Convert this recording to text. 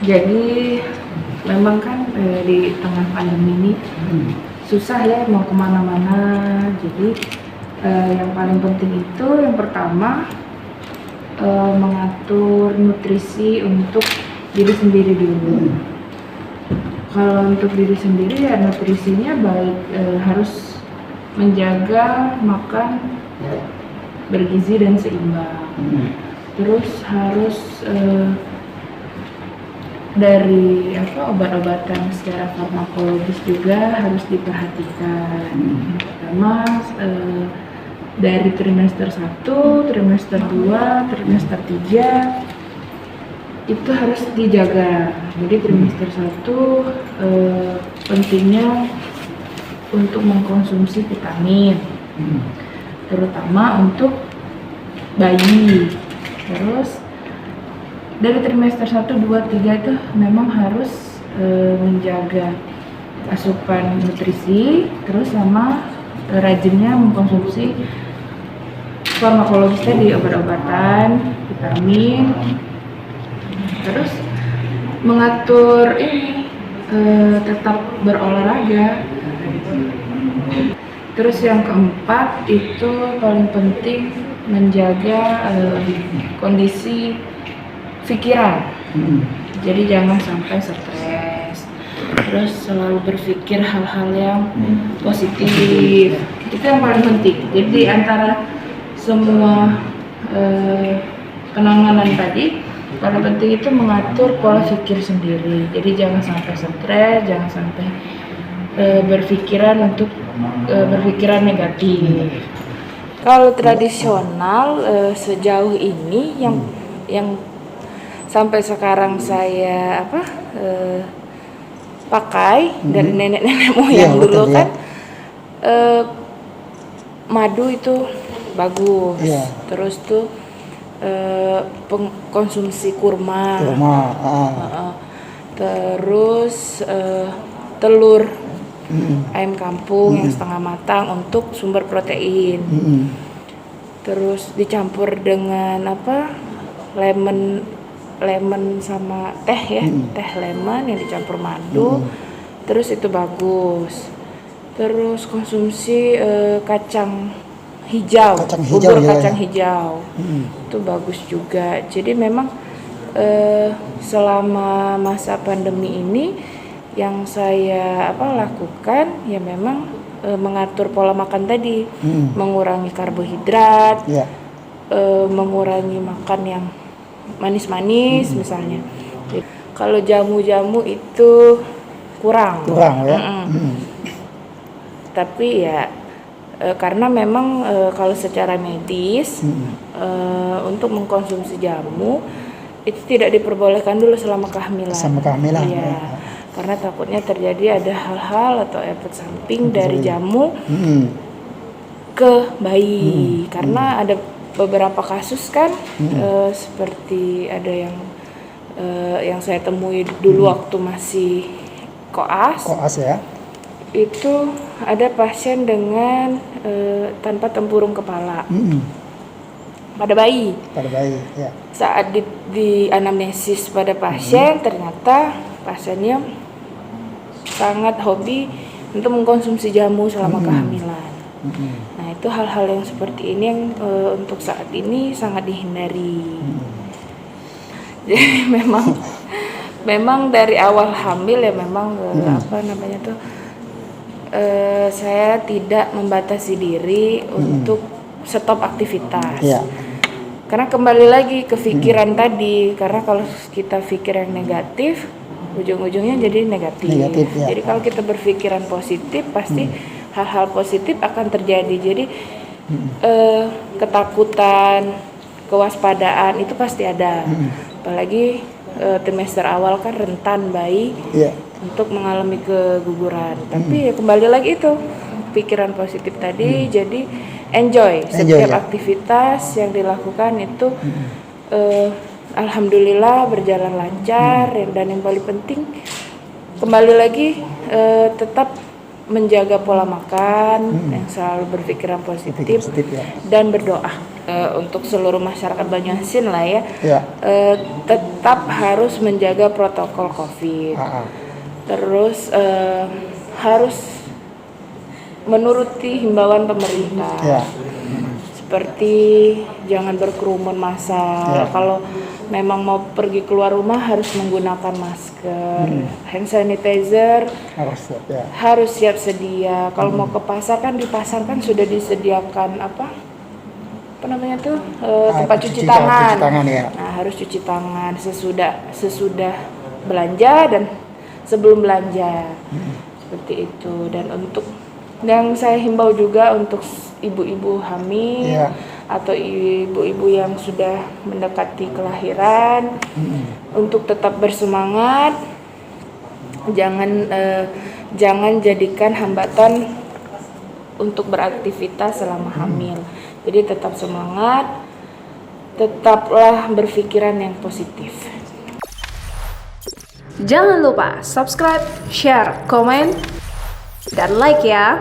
Jadi memang kan di tengah pandemi ini susah ya mau kemana-mana. Jadi yang paling penting itu yang pertama mengatur nutrisi untuk diri sendiri dulu. Kalau untuk diri sendiri ya nutrisinya baik harus menjaga makan bergizi dan seimbang. Terus harus dari obat-obatan secara farmakologis juga harus diperhatikan. Pertama dari trimester 1, trimester 2, trimester 3 itu harus dijaga. Jadi trimester 1 pentingnya untuk mengkonsumsi vitamin, terutama untuk bayi. Terus dari trimester 1, 2, 3 itu memang harus menjaga asupan nutrisi, terus sama rajinnya mengkonsumsi farmakologis tadi, obat-obatan, vitamin, terus mengatur tetap berolahraga. Terus yang keempat itu paling penting menjaga kondisi pikiran. Jadi jangan sampai stres. Terus selalu berpikir hal-hal yang positif. Itu yang paling penting. Jadi antara semua penanganan tadi, paling penting itu mengatur pola pikir sendiri. Jadi jangan sampai stres, jangan sampai berpikiran negatif. Kalau tradisional sejauh ini yang sampai sekarang saya pakai dari nenek-nenek moyang dulu kan, madu itu bagus. Terus tuh konsumsi kurma. Terus telur ayam kampung yang setengah matang untuk sumber protein. Terus dicampur dengan lemon sama teh ya, teh lemon yang dicampur madu. Terus itu bagus. Terus konsumsi kacang hijau, bubur kacang hijau. Itu bagus juga. Jadi memang selama masa pandemi ini yang saya lakukan ya memang mengatur pola makan tadi, mengurangi karbohidrat, mengurangi makan yang manis-manis misalnya. Kalau jamu-jamu itu kurang ya. Tapi ya karena memang kalau secara medis untuk mengkonsumsi jamu itu tidak diperbolehkan dulu selama kehamilan. Ya. Karena takutnya terjadi ada hal-hal atau efek samping dari jamu ke bayi. Karena ada beberapa kasus kan seperti ada yang saya temui dulu waktu masih koas ya. Itu ada pasien dengan tanpa tempurung kepala pada bayi ya. Saat di anamnesis pada pasien, ternyata pasiennya sangat hobi untuk mengkonsumsi jamu selama kehamilan. Nah itu hal-hal yang seperti ini yang untuk saat ini sangat dihindari. Jadi memang dari awal hamil ya memang saya tidak membatasi diri untuk stop aktivitas. Karena kembali lagi ke pikiran tadi, karena kalau kita pikir yang negatif, ujung-ujungnya jadi negatif ya. Jadi kalau kita berpikiran positif, pasti hal-hal positif akan terjadi. Jadi ketakutan, kewaspadaan itu pasti ada. Apalagi trimester awal kan rentan bayi untuk mengalami keguguran. Tapi ya kembali lagi itu pikiran positif tadi. Jadi enjoy setiap aktivitas yang dilakukan itu. Alhamdulillah berjalan lancar. Dan yang paling penting kembali lagi tetap menjaga pola makan, yang selalu berpikiran positif, dan berdoa. untuk seluruh masyarakat Banyuasin lah ya, tetap harus menjaga protokol COVID. Terus harus menuruti himbauan pemerintah. Seperti jangan berkerumun massal. Kalau memang mau pergi keluar rumah harus menggunakan masker, hand sanitizer harus siap sedia. Kalau mau ke pasar kan, di pasar kan sudah disediakan apa namanya tuh, tempat cuci tangan. Nah, harus cuci tangan sesudah belanja dan sebelum belanja. Seperti itu. Dan untuk yang saya himbau juga untuk ibu-ibu hamil atau ibu-ibu yang sudah mendekati kelahiran, untuk tetap bersemangat, jangan jadikan hambatan untuk beraktivitas selama hamil. Jadi tetap semangat, tetaplah berpikiran yang positif. Jangan lupa subscribe, share, komen, dan like ya.